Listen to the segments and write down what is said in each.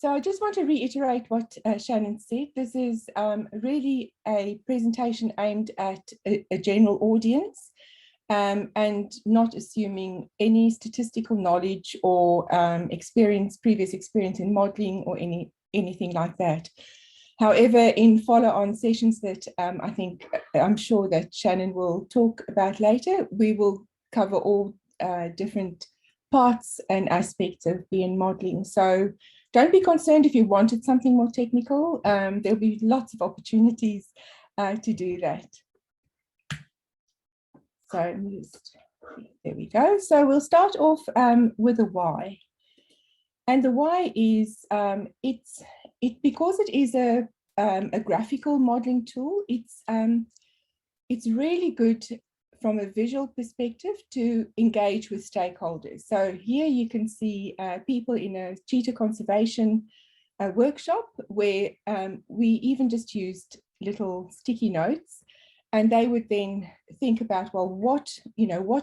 So I just want to reiterate what Shannon said. This is really a presentation aimed at a general audience and not assuming any statistical knowledge or previous experience in modeling or anything like that. However, in follow-on sessions that I'm sure that Shannon will talk about later, we will cover all different parts and aspects of BN modeling. So don't be concerned if you wanted something more technical. There'll be lots of opportunities to do that. So there we go. So we'll start off with a why. And the why is because it is a graphical modeling tool. It's really good from a visual perspective to engage with stakeholders. So here you can see people in a cheetah conservation workshop where we even just used little sticky notes, and they would then think about, well, what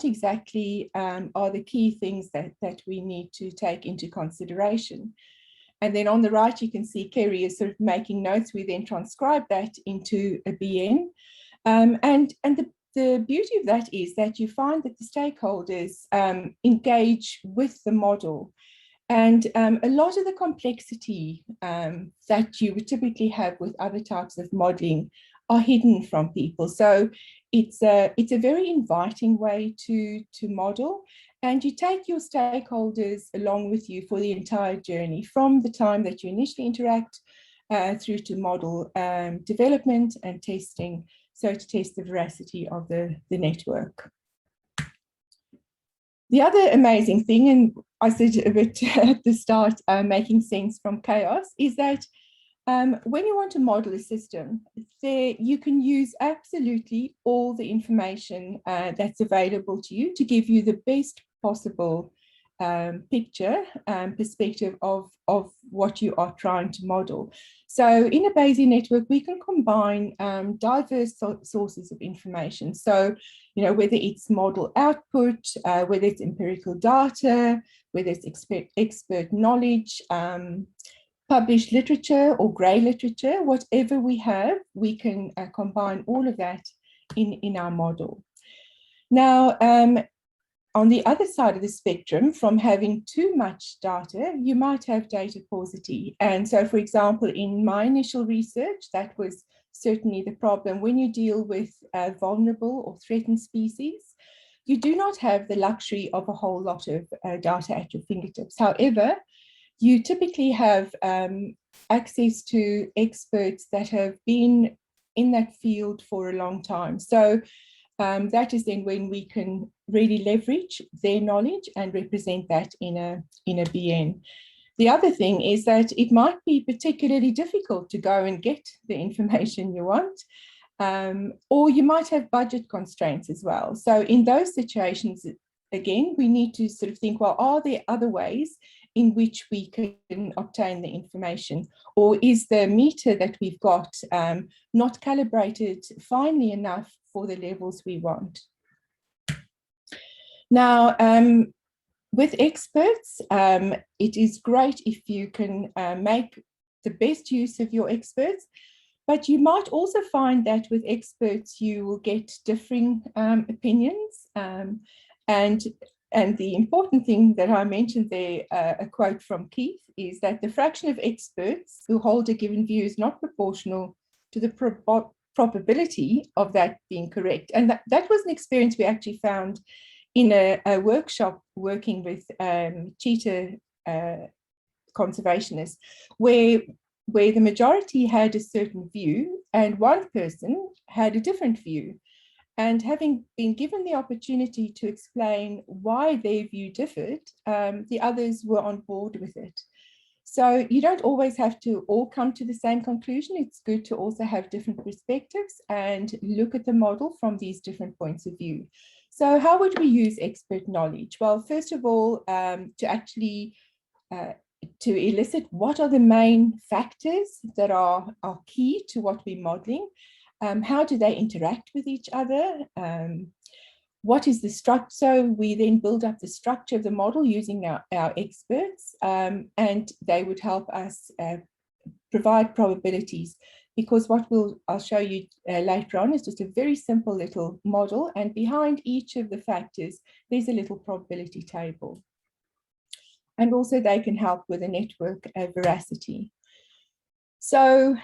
exactly are the key things that we need to take into consideration. And then on the right, you can see Kerry is sort of making notes. We then transcribe that into a BN. And the beauty of that is that you find that the stakeholders engage with the model. And a lot of the complexity that you would typically have with other types of modeling are hidden from people. So it's a very inviting way to model. And you take your stakeholders along with you for the entire journey, from the time that you initially interact through to model development and testing, so to test the veracity of the network. The other amazing thing, and I said a bit at the start, making sense from chaos, is that when you want to model a system, you can use absolutely all the information that's available to you to give you the best possible picture and perspective of what you are trying to model. So in a Bayesian network, we can combine diverse sources of information. So, whether it's model output, whether it's empirical data, whether it's expert knowledge, published literature or grey literature, whatever we have, we can combine all of that in our model. Now, on the other side of the spectrum, from having too much data, you might have data paucity. And so, for example, in my initial research, that was certainly the problem. When you deal with vulnerable or threatened species, you do not have the luxury of a whole lot of data at your fingertips. However, you typically have access to experts that have been in that field for a long time. So that is then when we can really leverage their knowledge and represent that in a BN. The other thing is that it might be particularly difficult to go and get the information you want, or you might have budget constraints as well. So in those situations, again, we need to sort of think, well, are there other ways in which we can obtain the information? Or is the meter that we've got not calibrated finely enough for the levels we want? Now, with experts, it is great if you can make the best use of your experts, but you might also find that with experts, you will get differing opinions. And the important thing that I mentioned there, a quote from Keith, is that the fraction of experts who hold a given view is not proportional to the probability of that being correct. And that was an experience we actually found in a workshop working with cheetah conservationists, where the majority had a certain view and one person had a different view. And having been given the opportunity to explain why their view differed, the others were on board with it. So you don't always have to all come to the same conclusion. It's good to also have different perspectives and look at the model from these different points of view. So how would we use expert knowledge? Well, first of all, to actually to elicit what are the main factors that are key to what we're modeling. How do they interact with each other? what is the structure? So we then build up the structure of the model using our experts, and they would help us provide probabilities, because what I'll show you later on is just a very simple little model, and behind each of the factors, there's a little probability table. And also they can help with the network veracity. So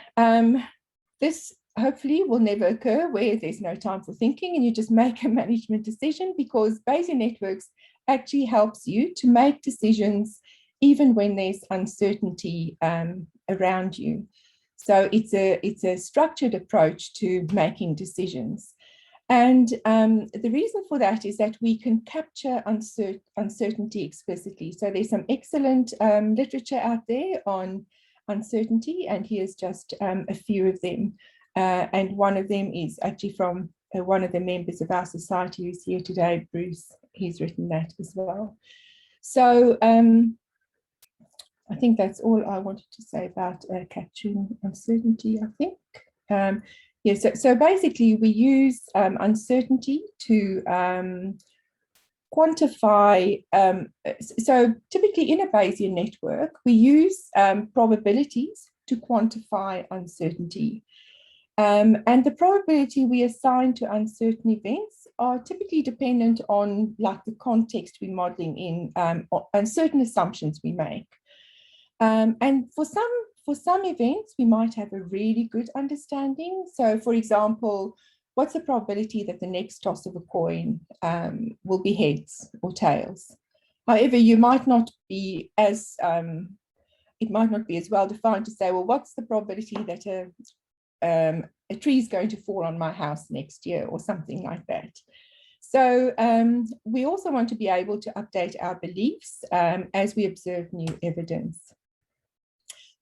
this hopefully will never occur where there's no time for thinking and you just make a management decision, because Bayesian networks actually helps you to make decisions even when there's uncertainty around you. So it's a structured approach to making decisions. And the reason for that is that we can capture uncertainty explicitly. So there's some excellent literature out there on uncertainty, and here's just a few of them. And one of them is actually from one of the members of our society who's here today, Bruce. He's written that as well. So I think that's all I wanted to say about capturing uncertainty, I think. Yeah, so basically we use uncertainty to quantify. So typically in a Bayesian network, we use probabilities to quantify uncertainty. And the probability we assign to uncertain events are typically dependent on like the context we're modeling in and certain assumptions we make. And for some events, we might have a really good understanding. So for example, what's the probability that the next toss of a coin will be heads or tails? However, you might not be as, it might not be as well defined to say, well, what's the probability that a tree is going to fall on my house next year or something like that. So we also want to be able to update our beliefs as we observe new evidence.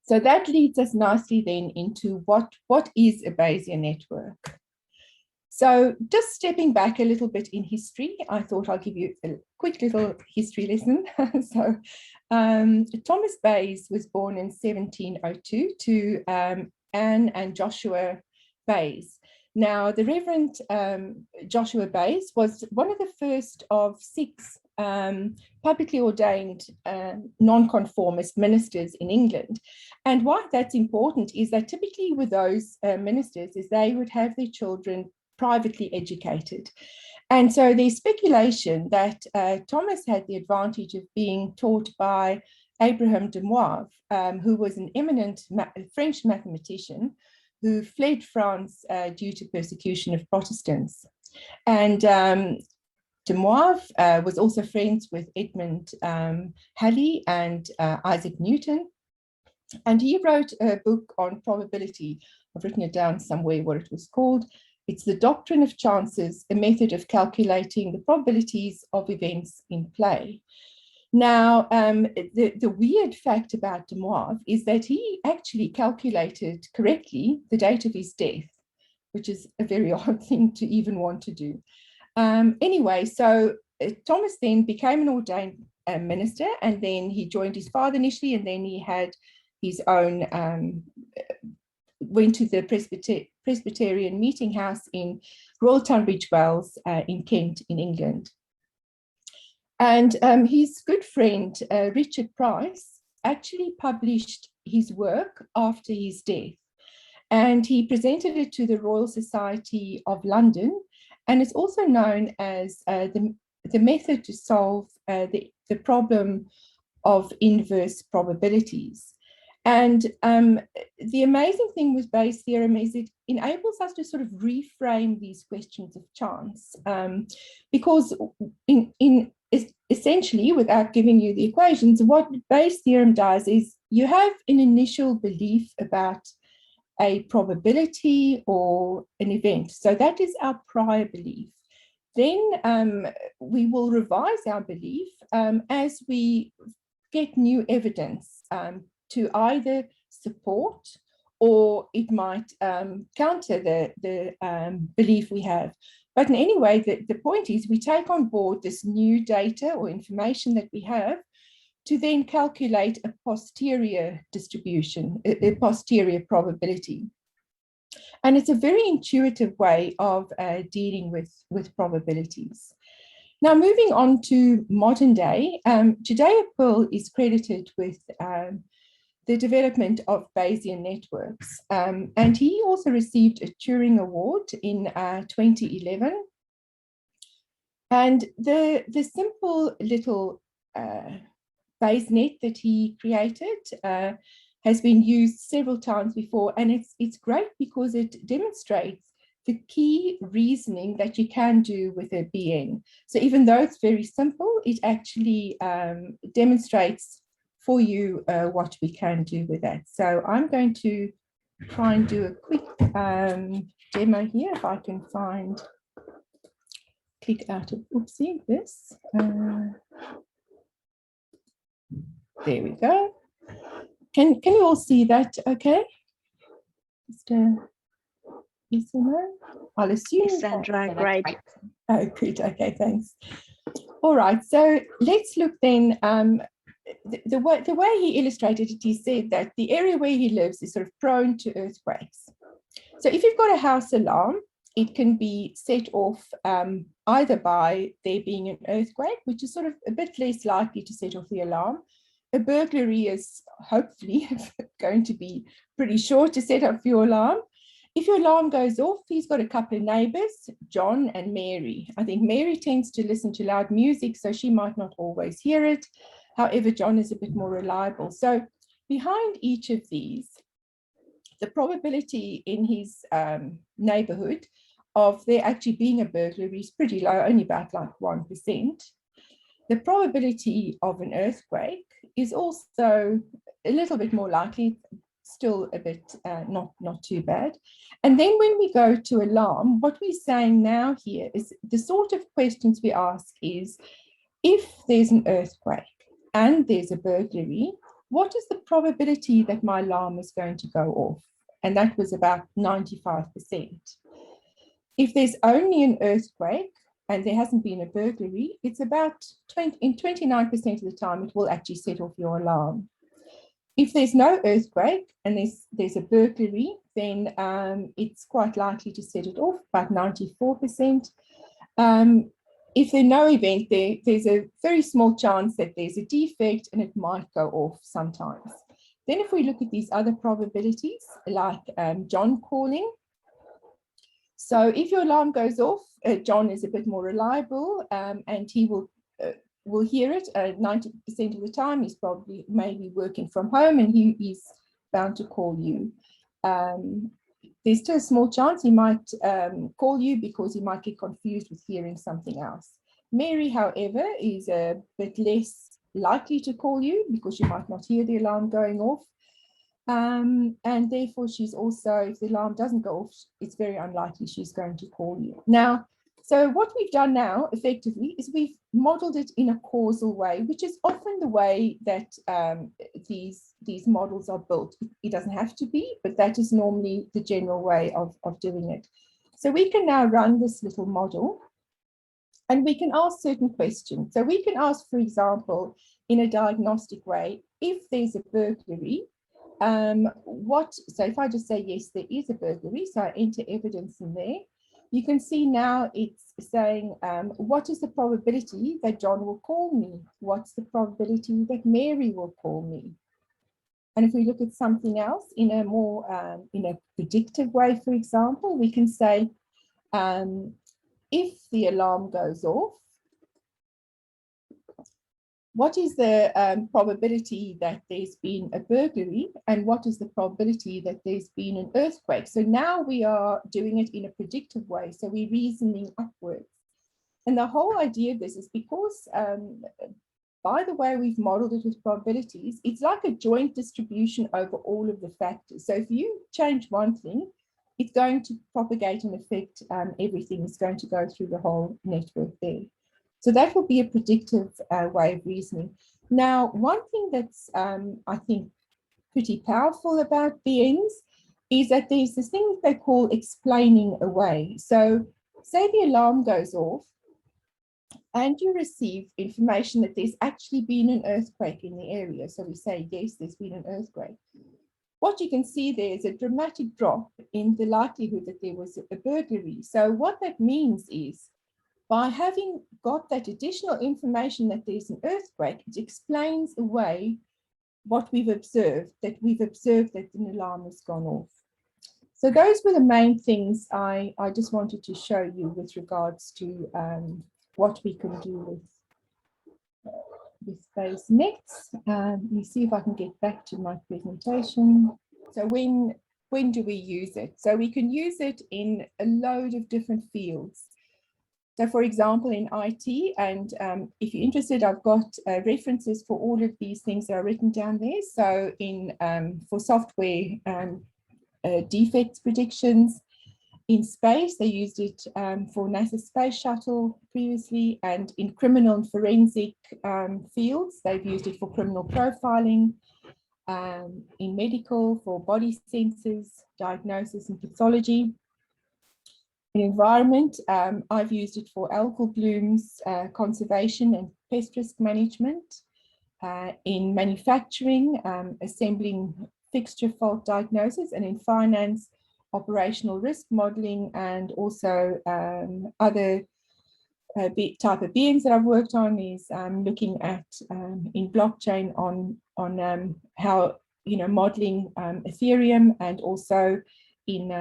So that leads us nicely then into what is a Bayesian network. So just stepping back a little bit in history, I thought I'll give you a quick little history lesson. So Thomas Bayes was born in 1702 to Anne and Joshua Bayes. Now, the Reverend Joshua Bayes was one of the first of 6 publicly ordained nonconformist ministers in England. And why that's important is that typically with those ministers is they would have their children privately educated. And so there's speculation that Thomas had the advantage of being taught by Abraham de Moivre, who was an eminent French mathematician who fled France due to persecution of Protestants. And de Moivre was also friends with Edmund Halley and Isaac Newton. And he wrote a book on probability. I've written it down somewhere what it was called. It's The Doctrine of Chances, a method of calculating the probabilities of events in play. Now, the weird fact about de Moivre is that he actually calculated correctly the date of his death, which is a very odd thing to even want to do. Anyway, so Thomas then became an ordained minister, and then he joined his father initially, and then he had his own, went to the Presbyterian meeting house in Royal Tunbridge Wells in Kent in England. And his good friend, Richard Price, actually published his work after his death. And he presented it to the Royal Society of London. And it's also known as the method to solve the problem of inverse probabilities. And the amazing thing with Bayes' theorem is it enables us to sort of reframe these questions of chance. Because essentially, without giving you the equations, what Bayes' theorem does is you have an initial belief about a probability or an event. So that is our prior belief. Then we will revise our belief as we get new evidence to either support or it might counter the belief we have. But in any way, the point is we take on board this new data or information that we have to then calculate a posterior distribution, a posterior probability. And it's a very intuitive way of dealing with probabilities. Now, moving on to modern day, today Pearl is credited with the development of Bayesian networks. And he also received a Turing Award in 2011. And the simple little Bayes net that he created has been used several times before, and it's great because it demonstrates the key reasoning that you can do with a BN. So even though it's very simple, it actually demonstrates for you what we can do with that. So I'm going to try and do a quick demo here, if I can find, click out of, oopsie, this. There we go. Can you all see that okay? Just yes or no? I'll assume. Sandra, great. Oh, good. Okay, thanks. All right, so let's look then. The way he illustrated it, he said that the area where he lives is sort of prone to earthquakes. So if you've got a house alarm, it can be set off either by there being an earthquake, which is sort of a bit less likely to set off the alarm. A burglary is hopefully going to be pretty sure to set off your alarm. If your alarm goes off, he's got a couple of neighbors, John and Mary. I think Mary tends to listen to loud music, so she might not always hear it. However, John is a bit more reliable. So behind each of these, the probability in his neighborhood of there actually being a burglary is pretty low, only about like 1%. The probability of an earthquake is also a little bit more likely, still a bit not too bad. And then when we go to alarm, what we're saying now here is the sort of questions we ask is, if there's an earthquake and there's a burglary, what is the probability that my alarm is going to go off? And that was about 95%. If there's only an earthquake and there hasn't been a burglary, it's about 29% of the time it will actually set off your alarm. If there's no earthquake and there's a burglary, then it's quite likely to set it off, about 94%. If there's no event, there's a very small chance that there's a defect and it might go off sometimes. Then if we look at these other probabilities, like John calling. So if your alarm goes off, John is a bit more reliable and he will hear it 90% of the time. He's probably maybe working from home and he's bound to call you. There's still a small chance he might call you because he might get confused with hearing something else. Mary, however, is a bit less likely to call you because you might not hear the alarm going off. And therefore, she's also, if the alarm doesn't go off, it's very unlikely she's going to call you. Now, so what we've done now, effectively, is we've modeled it in a causal way, which is often the way that these models are built. It doesn't have to be, but that is normally the general way of doing it. So we can now run this little model, and we can ask certain questions. So we can ask, for example, in a diagnostic way, if there's a burglary, so if I just say, yes, there is a burglary, so I enter evidence in there, you can see now it's saying, what is the probability that John will call me? What's the probability that Mary will call me? And if we look at something else in a more, in a predictive way, for example, we can say, if the alarm goes off, what is the probability that there's been a burglary, and what is the probability that there's been an earthquake? So now we are doing it in a predictive way, so we're reasoning upwards. And the whole idea of this is because, by the way we've modeled it with probabilities, it's like a joint distribution over all of the factors. So if you change one thing, it's going to propagate and affect everything. It's going to go through the whole network there. So that will be a predictive way of reasoning. Now, one thing that's, I think, pretty powerful about BNs is that there's this thing that they call explaining away. So say the alarm goes off and you receive information that there's actually been an earthquake in the area. So we say, yes, there's been an earthquake. What you can see there is a dramatic drop in the likelihood that there was a burglary. So what that means is, By having got that additional information that there's an earthquake, it explains away what we've observed, that an alarm has gone off. So those were the main things I just wanted to show you with regards to what we can do with Bayesian. Let me see if I can get back to my presentation. So when do we use it? So we can use it in a load of different fields. So for example, in IT, and if you're interested, I've got references for all of these things that are written down there. So for software defects predictions, in space, they used it for NASA Space Shuttle previously, and in criminal and forensic fields, they've used it for criminal profiling, in medical for body sensors, diagnosis and pathology. In environment, I've used it for algal blooms, conservation and pest risk management. In manufacturing, assembling fixture fault diagnosis, and in finance, operational risk modeling, and also other type of BNs that I've worked on is looking at in blockchain on how, modeling Ethereum, and also in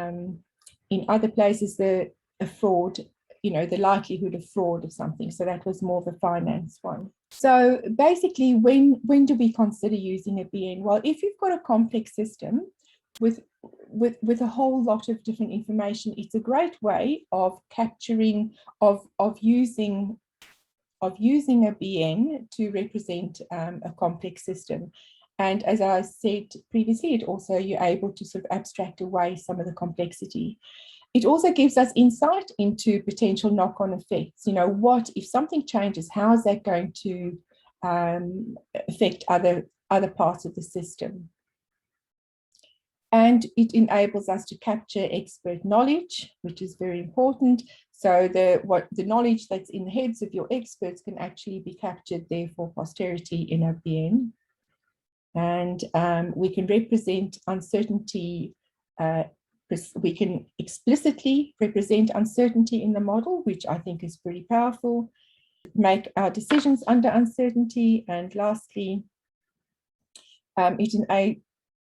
other places the fraud, the likelihood of fraud of something. So that was more of a finance one. So basically, when do we consider using a BN? Well, if you've got a complex system with a whole lot of different information, it's a great way of capturing, of using a BN to represent a complex system. And as I said previously, you're able to sort of abstract away some of the complexity. It also gives us insight into potential knock-on effects. What if something changes? How is that going to affect other parts of the system? And it enables us to capture expert knowledge, which is very important. So the knowledge that's in the heads of your experts can actually be captured there for posterity in a BN. And we can represent uncertainty. We can explicitly represent uncertainty in the model, which I think is pretty powerful. Make our decisions under uncertainty. And lastly,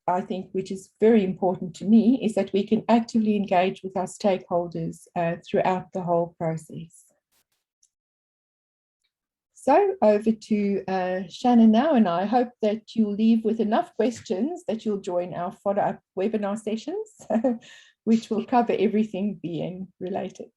I think, which is very important to me, is that we can actively engage with our stakeholders throughout the whole process. So over to Shannon now, and I hope that you'll leave with enough questions that you'll join our follow-up webinar sessions, which will cover everything BN related.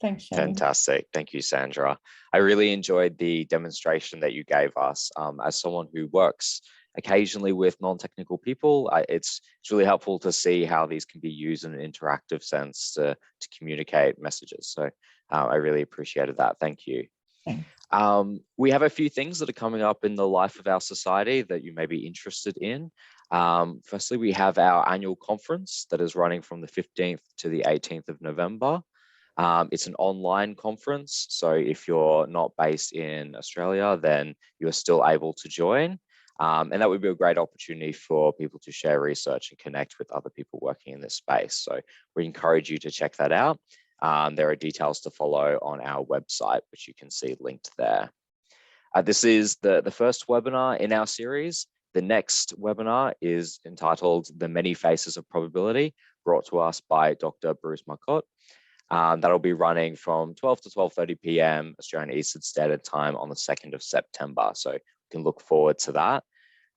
Thanks, Shannon. Fantastic. Thank you, Sandra. I really enjoyed the demonstration that you gave us. As someone who works occasionally with non-technical people, it's really helpful to see how these can be used in an interactive sense to communicate messages. So I really appreciated that. Thank you. Thanks. We have a few things that are coming up in the life of our society that you may be interested in. Firstly, we have our annual conference that is running from the 15th to the 18th of November. It's an online conference, so if you're not based in Australia, then you're still able to join. And that would be a great opportunity for people to share research and connect with other people working in this space. So we encourage you to check that out. There are details to follow on our website, which you can see linked there. This is the first webinar in our series. The next webinar is entitled The Many Faces of Probability, brought to us by Dr. Bruce Marcotte. That'll be running from 12 to 12:30 p.m. Australian Eastern Standard Time on the 2nd of September. So you can look forward to that.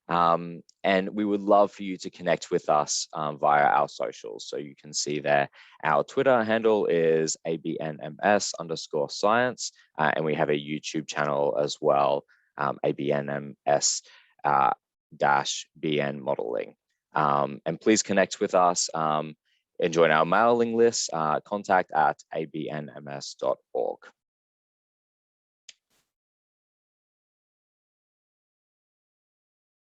And we would love for you to connect with us via our socials. So you can see there, our Twitter handle is ABNMS_science, and we have a YouTube channel as well, ABNMS -BN modeling. And please connect with us and join our mailing list, contact@abnms.org.